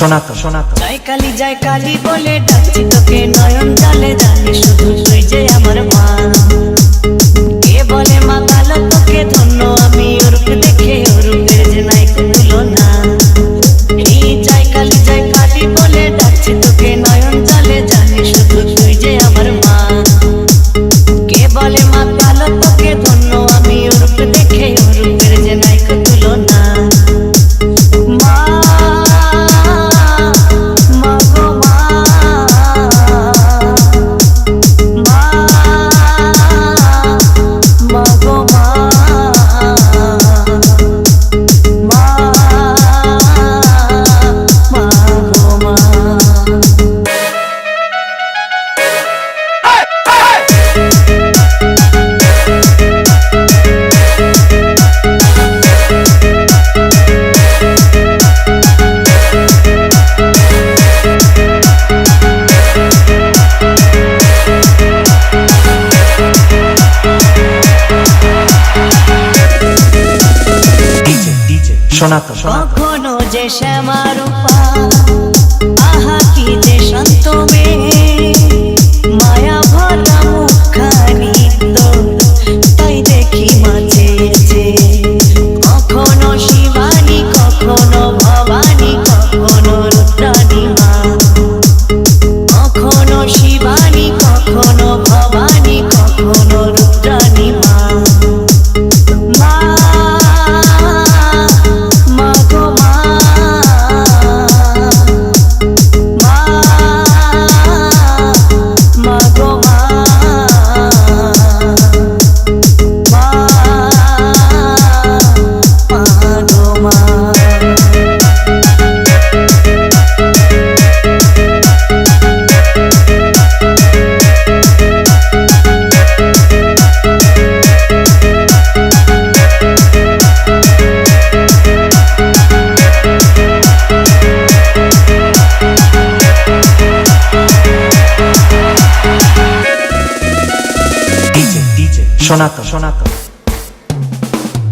জয় কালী বলে ডাকছি তোকে নয়ন জলে জানি শুধু তুই যে আমার মা। কে বলে মা কালো তোকে ধন্য আমি ওরূপ দেখে ওরূপের যে নাই তুলনা। এই জয় কালী বলে ডাকছি তোকে নয়ন জলে জানি শুধু তুই যে আমার মা। কে বলে মা কালো তোকে ধন্য আমি ওরূপ দেখে ওরূপের যে নাই তুলনা। কখনো যে শ্যামারূপা আহা কি যে শান্ত মেয়ে, মায়া ভরা মুখখানি তোর তাই দেখি মাঝে যে। কখনো শিবানী কখনো ভবানী কখনো রুদ্রাণী মা। কখনো শিবানী কখনো ভবানী কখনো রুদ্রাণী মা।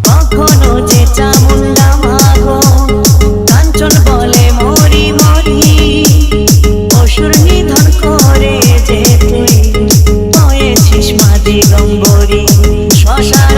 কখনো যে চামুন্ডা মাগো কাঞ্চন বলে মরি মরি, অসুর নিধন করে যে তুই হয়েছিস মা দিগম্বরী। শ্মশান